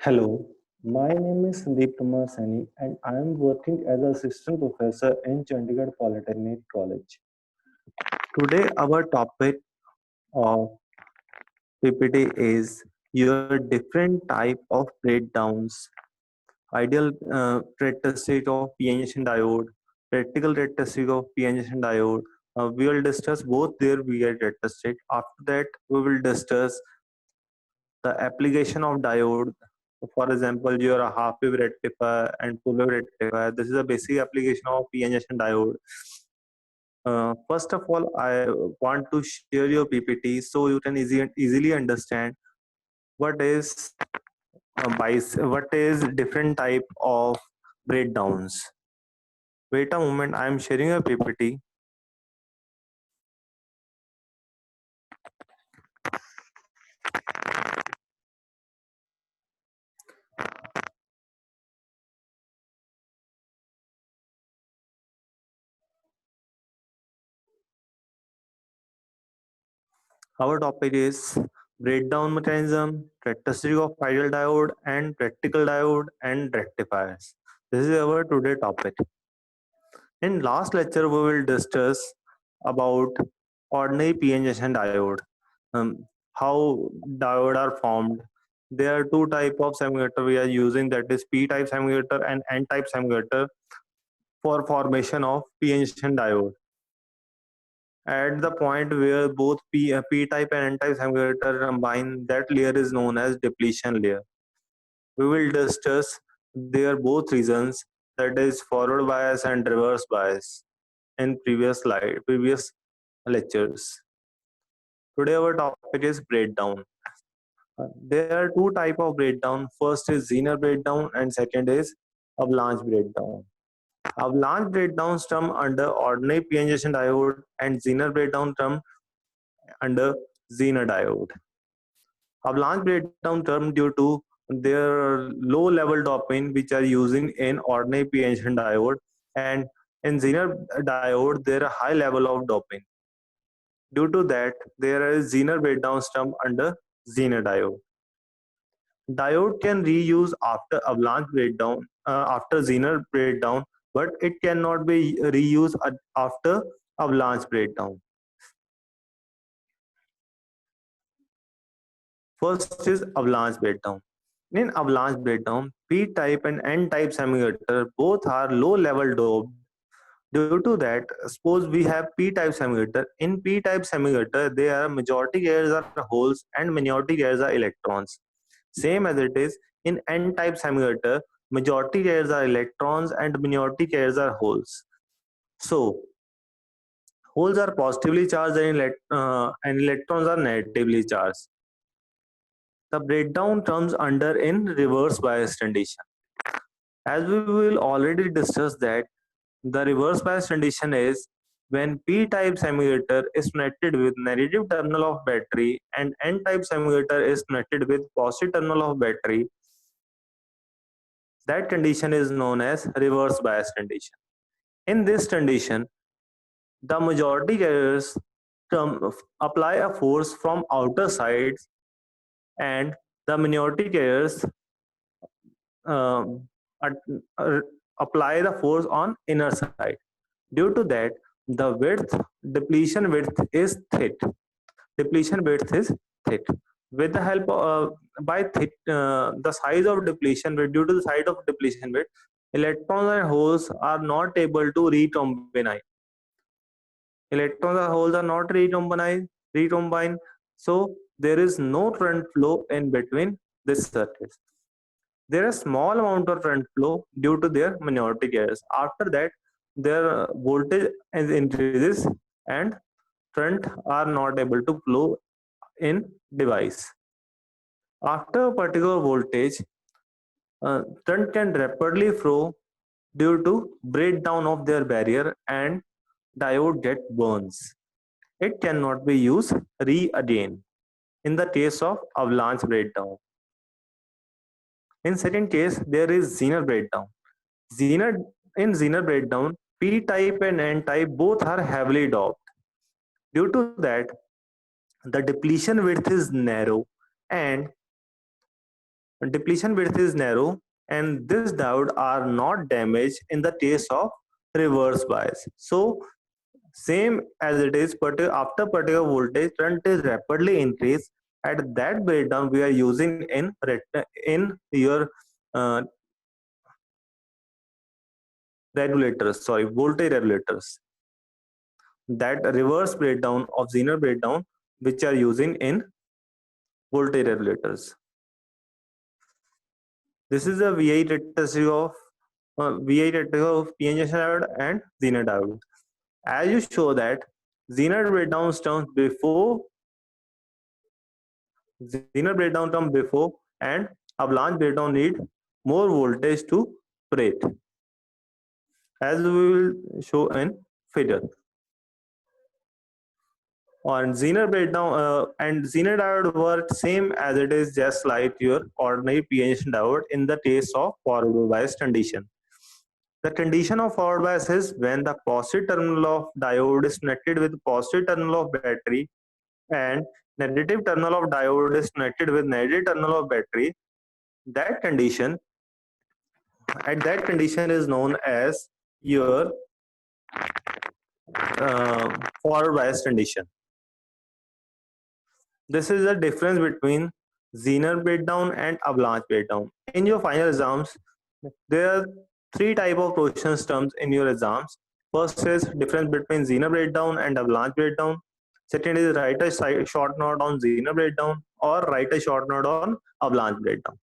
Hello, my name is Sandeep Kumar Sani and I am working as assistant professor in Chandigarh Polytechnic College. Today our topic of PPT is your different type of breakdowns, ideal characteristic of p-n junction diode, practical characteristic of p-n junction diode. We will discuss both their VI characteristic. After that, we will discuss the application of diode. For example, your half wave rectifier and full wave rectifier. This is a basic application of p-n junction diode. First of all, I want to share your PPT so you can easily understand what is what is different type of breakdowns. Wait a moment, I am sharing a PPT. Our topic is breakdown mechanism, characteristic of ideal diode and practical diode and rectifiers. This is our today topic. In last lecture, we will discuss about ordinary p-n junction diode, how diode are formed. There are two type of semiconductor we are using, that is p-type semiconductor and n-type semiconductor for formation of p-n junction diode. At the point where both p-type and n-type semiconductor combine, that layer is known as depletion layer. We will discuss their both reasons, that is forward bias and reverse bias, in previous lectures. Today our topic is breakdown. There are two type of breakdown. First is Zener breakdown and second is avalanche breakdown. Avalanche breakdowns term under ordinary p-n junction diode and Zener breakdown term under Zener diode. Avalanche breakdown term due to their low level doping which are using in ordinary p-n junction diode, and in Zener diode there are high level of doping. Due to that, there is Zener breakdown term under Zener diode. Diode can reuse after avalanche breakdown, after Zener breakdown, but it cannot be reused after avalanche breakdown. First is avalanche breakdown. In avalanche breakdown, p-type and n-type semiconductor both are low level doped. Due to that, suppose we have p-type semiconductor. In p-type semiconductor, there are majority layers are holes and minority layers are electrons. Same as it is in n-type semiconductor, majority layers are electrons and minority layers are holes. So holes are positively charged and electrons are negatively charged. The breakdown comes under in reverse bias condition. As we will already discuss that the reverse bias condition is when p-type semiconductor is connected with negative terminal of battery and n-type semiconductor is connected with positive terminal of battery. That condition is known as reverse bias condition. In this condition, the majority carriers apply a force from outer sides and the minority carriers um, uh, apply the force on inner side. Due to that, the depletion width is thick. Depletion width is thick. With the help of by thick, the size of depletion width, due to the size of depletion width, electrons and holes are not able to recombine. Electrons and holes are not recombine. So there is no current flow in between this surface. There is small amount of current flow due to their minority layers. After that, their voltage increases and current are not able to flow in device. After a particular voltage, current can rapidly flow due to breakdown of their barrier and diode get burns. It cannot be used again in the case of avalanche breakdown. In second case, there is Zener breakdown. Zener in Zener breakdown, p-type and n-type both are heavily doped. Due to that, the depletion width is narrow and depletion width is narrow, and this diode are not damaged in the case of reverse bias. So same as it is, but after particular voltage, current is rapidly increased. At that breakdown, we are using in your uh, regulators, sorry, voltage regulators. That reverse breakdown of Zener breakdown, which are using in voltage regulators. This is a VI characteristic of PN junction diode and Zener diode. As you show that Zener breakdown terms before Zener breakdown term before and avalanche breakdown need more voltage to operate, as we will show in figure. On Zener breakdown and Zener diode work same as it is, just like your ordinary PN junction diode in the case of forward bias condition. The condition of forward bias is when the positive terminal of diode is connected with positive terminal of battery and negative terminal of diode is connected with negative terminal of battery. That condition, at that condition is known as your forward bias condition. This is the difference between Zener breakdown and avalanche breakdown. In your final exams, there are three type of questions terms in your exams. First is difference between Zener breakdown and avalanche breakdown. Second is write a short note on Zener breakdown or write a short note on avalanche breakdown.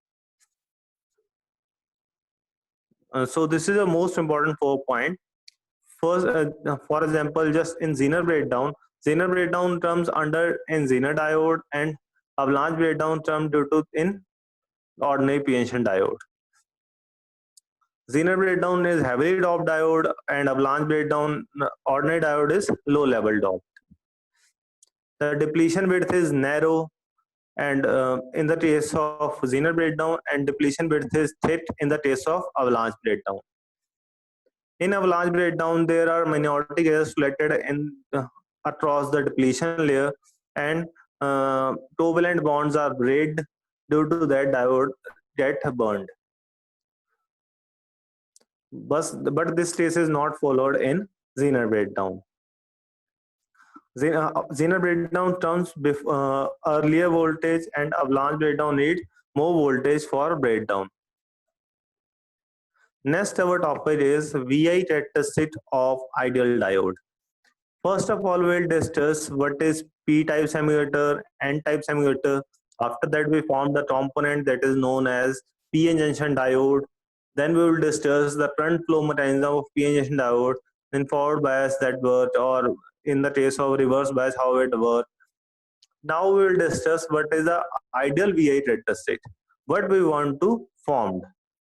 So this is the most important 4 point. First, for example, just in Zener breakdown terms under in Zener diode and avalanche breakdown term due to in ordinary p diode. Zener breakdown is heavily doped diode and avalanche breakdown ordinary diode is low level doped. The depletion width is narrow and in the case of Zener breakdown, and depletion width is thick in the case of avalanche breakdown. In avalanche breakdown, there are minority gases collected in across the depletion layer, and covalent bonds are break. Due to that, diode get burned. But this case is not followed in Zener breakdown. Zener breakdown terms earlier voltage, and avalanche breakdown need more voltage for breakdown. Next, our topic is VI characteristic of ideal diode. First of all, we'll discuss what is P-type semiconductor, N-type semiconductor. After that, we form the component that is known as PN junction diode. Then we will discuss the current flow mechanism of PN junction diode, in forward bias that work, or in the case of reverse bias, how it works. Now we will discuss what is the ideal VI characteristic, what we want to form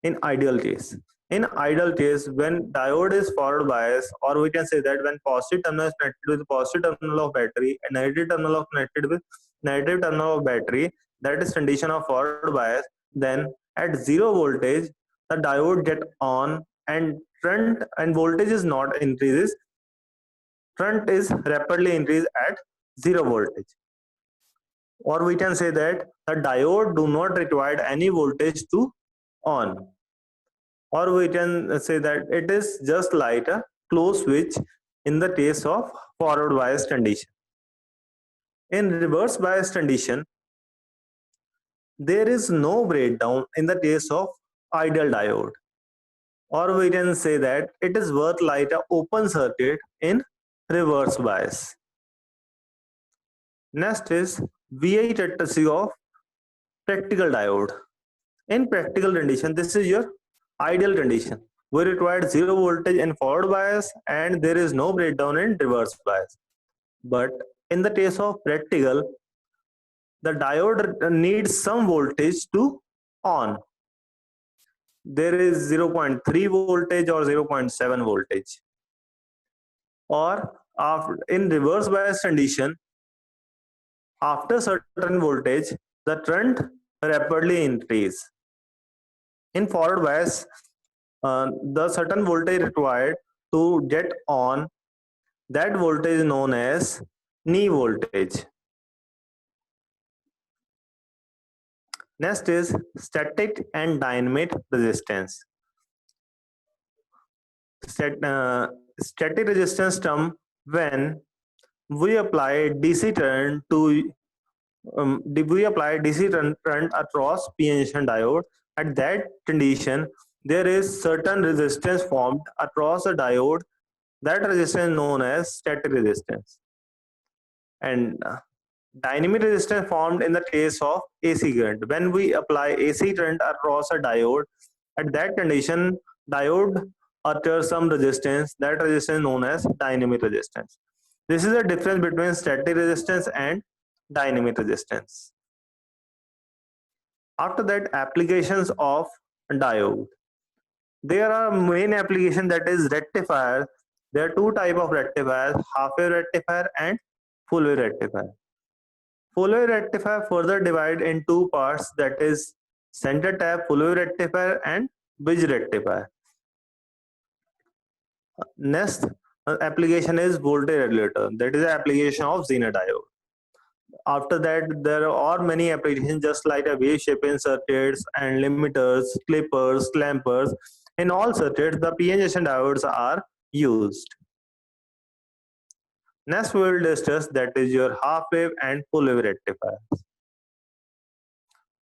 in ideal case. In ideal case, when diode is forward bias, or we can say that when positive terminal is connected with positive terminal of battery and negative terminal of connected with negative terminal of battery, that is condition of forward bias, then at zero voltage, the diode get on and current and voltage is not increases, current is rapidly increased at zero voltage. Or we can say that the diode do not require any voltage to on, or we can say that it is just like a closed switch in the case of forward bias condition. In reverse bias condition, there is no breakdown in the case of ideal diode, or we can say that it is work like an open circuit in reverse bias. Next is VI characteristic of practical diode. In practical condition, this is your ideal condition. We require zero voltage in forward bias and there is no breakdown in reverse bias. But in the case of practical, the diode needs some voltage to on. There is 0.3 voltage or 0.7 voltage. Or after, in reverse bias condition, after certain voltage, the current rapidly increase. In forward bias, the certain voltage required to get on, that voltage is known as knee voltage. Next is static and dynamic resistance. Stat, uh, Static resistance term when we apply DC current to we apply DC current across PN junction diode. At that condition, there is certain resistance formed across a diode. That resistance is known as static resistance. And dynamic resistance formed in the case of AC current. When we apply AC current across a diode, at that condition, diode utters some resistance. That resistance is known as dynamic resistance. This is the difference between static resistance and dynamic resistance. After that, applications of diode. There are main application, that is rectifier. There are two type of rectifiers: half wave rectifier and full wave rectifier. Full wave rectifier further divide in two parts, that is center tap full wave rectifier and bridge rectifier. Next application is voltage regulator, that is the application of Zener diode. After that, there are many applications just like a wave shaping circuits and limiters, clippers, clampers. In all circuits, the PN junction diodes are used. Next, we will discuss, that is your half wave and full wave rectifiers.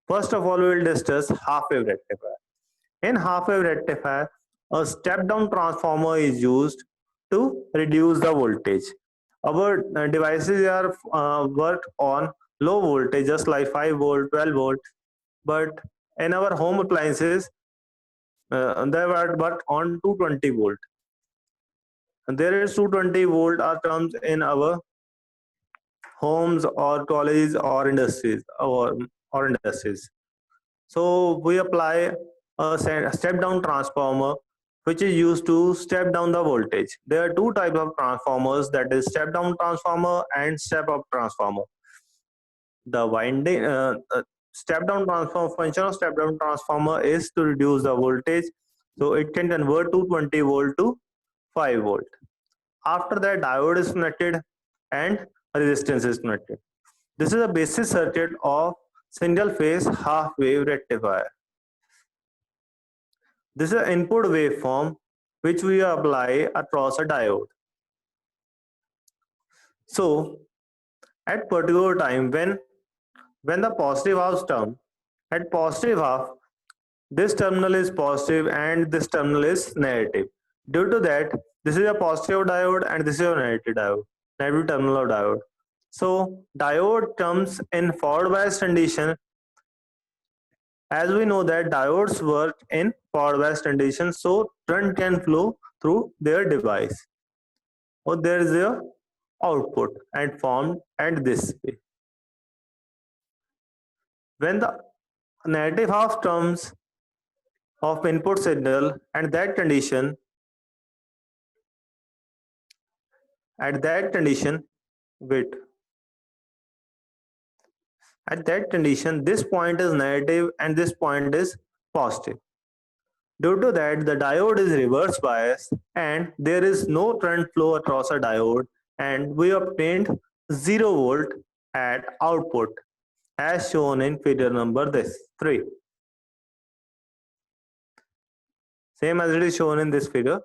First of all, we will discuss half wave rectifier. In half wave rectifier, a step down transformer is used to reduce the voltage. Our devices are work on low voltage, just like 5 volt, 12 volt, but in our home appliances, they work on 220 volt. And there is 220 volt are comes in our homes or colleges or industries or industries. So we apply a step down transformer which is used to step down the voltage. There are two types of transformers, that is step down transformer and step up transformer. The winding step down transformer function of step down transformer is to reduce the voltage, so it can convert 220 volt to 5 volt. After that, diode is connected and resistance is connected. This is a basic circuit of single phase half wave rectifier. This is an input waveform which we apply across a diode. So at particular time, when the positive half term, at positive half, this terminal is positive and this terminal is negative. Due to that, this is a positive diode and this is a negative terminal of diode. So diode comes in forward bias condition. As we know that diodes work in forward bias conditions, so current can flow through their device. Or there is a output and formed at this way. When the negative half terms of input signal at that condition, wait, at that condition, this point is negative and this point is positive. Due to that, the diode is reverse biased and there is no current flow across a diode, and we obtained 0 volt at output as shown in figure number 3. Same as it is shown in this figure.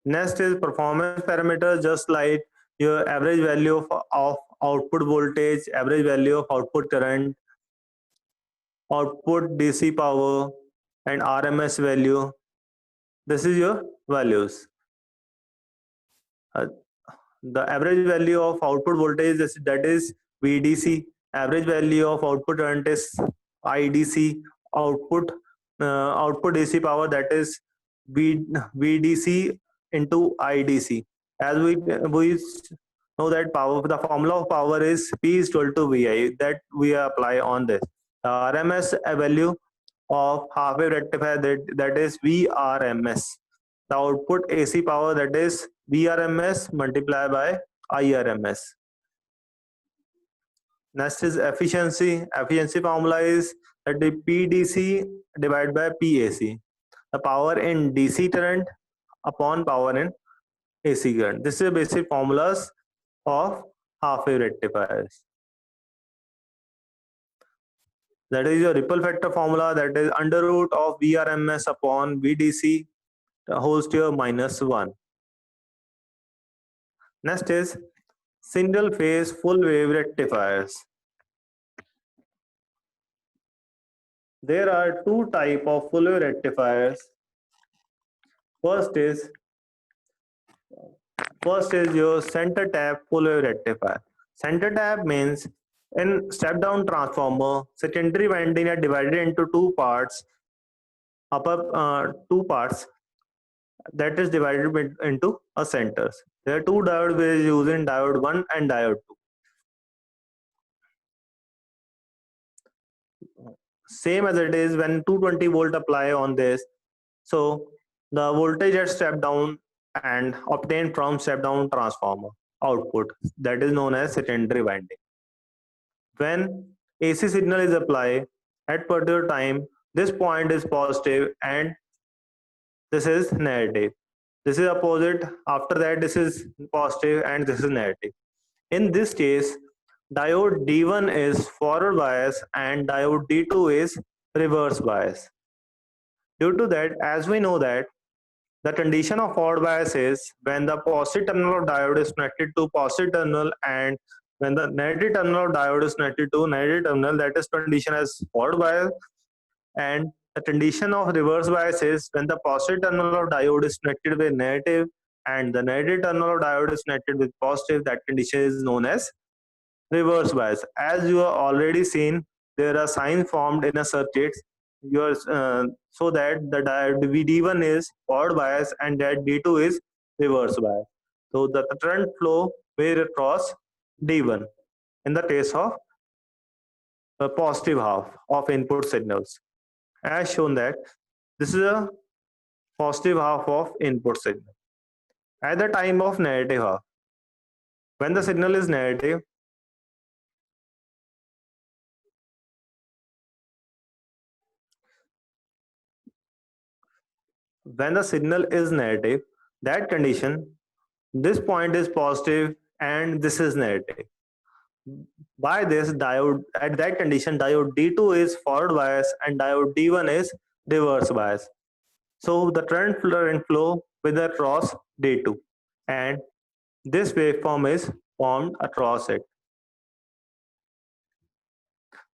Next is performance parameter, just like your average value of output voltage, average value of output current, output DC power, and RMS value. This is your values. The average value of output voltage, that is VDC. Average value of output current is IDC. Output DC power, that is VDC into IDC. As we know that power, the formula of power is P is equal to VI, that we apply on this. RMS value of half wave rectifier, that is VRMS. The output AC power, that is VRMS multiplied by IRMS. Next is efficiency. Efficiency formula is that the PDC divided by PAC. The power in DC current upon power in AC current. This is the basic formulas of half-wave rectifiers. That is your ripple factor formula, that is under root of Vrms upon Vdc whole to your -1. Next is single phase full wave rectifiers. There are two type of full wave rectifiers. First is your center tap full wave rectifier. Center tap means in step down transformer, secondary winding are divided into two parts, two parts that is divided into a centers. There are two diodes which is used in diode 1 and diode 2. Same as it is when 220 volt apply on this. So the voltage at step down and obtained from step down transformer output, that is known as secondary winding. When AC signal is applied at particular time, this point is positive and this is negative. This is opposite. After that, this is positive and this is negative. In this case, diode D1 is forward bias and diode D2 is reverse bias. Due to that, as we know that the condition of forward bias is when the positive terminal of diode is connected to positive terminal, and when the negative terminal of diode is connected to negative terminal, that is condition as forward bias. And the condition of reverse bias is when the positive terminal of diode is connected with negative and the negative terminal of diode is connected with positive, that condition is known as reverse bias. As you have already seen, there are signs formed in a circuit so that the diode D1 is forward bias and that D2 is reverse bias. So the current flow will cross D1 in the case of the positive half of input signals. As shown that this is a positive half of input signal. At the time of negative half, when the signal is negative, that condition, this point is positive and this is negative. By this diode, at that condition, diode D2 is forward bias and diode D1 is reverse bias. So the current flow will across D2 and this waveform is formed across it.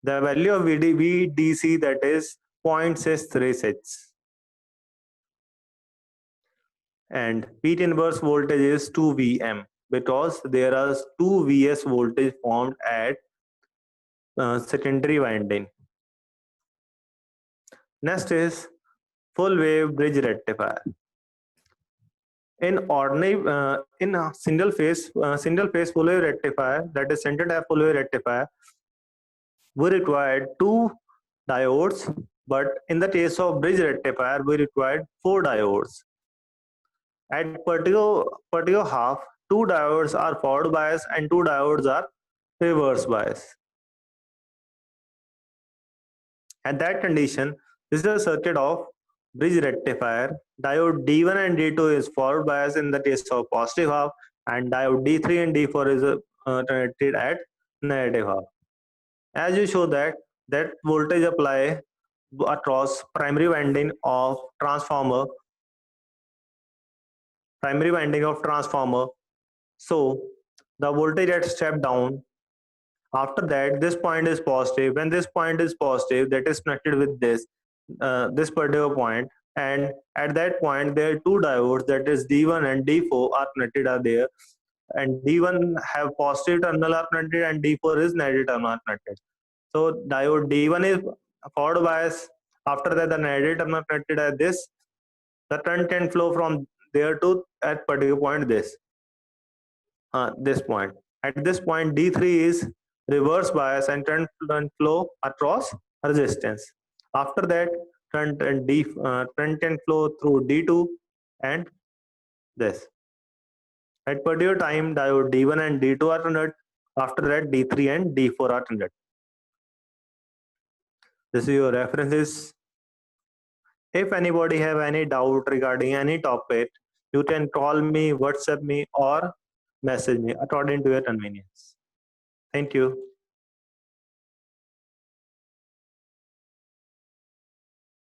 The value of VDC, that is 0.636, and Peak inverse voltage is 2 Vm because there are 2 Vs voltage formed at secondary winding. Next is full wave bridge rectifier. In ordinary, in a single phase full wave rectifier, that is center tap full wave rectifier, we required 2 diodes, but in the case of bridge rectifier, we required 4 diodes. At particular half, 2 diodes are forward bias and 2 diodes are reverse bias. At that condition, this is a circuit of bridge rectifier. Diode D1 and D2 is forward bias in the case of positive half, and diode D3 and D4 is connected at negative half. As you show that voltage apply across primary winding of transformer, so the voltage at step down, after that this point is positive. When this point is positive, that is connected with this particular point, and at that point there are 2 diodes, that is D1 and D4 are connected are there, and D1 have positive terminal are connected and D4 is negative terminal are connected. So diode D1 is forward bias. After that, the negative terminal connected at this, the current can flow from there to at particular point this point. At this point, D3 is reverse bias and current flow across resistance. After that, current can flow through D2 and this. At particular time, diode D1 and D2 are connected. After that, D3 and D4 are connected. This is your references. If anybody have any doubt regarding any topic, you can call me, WhatsApp me, or message me according to your convenience. Thank you.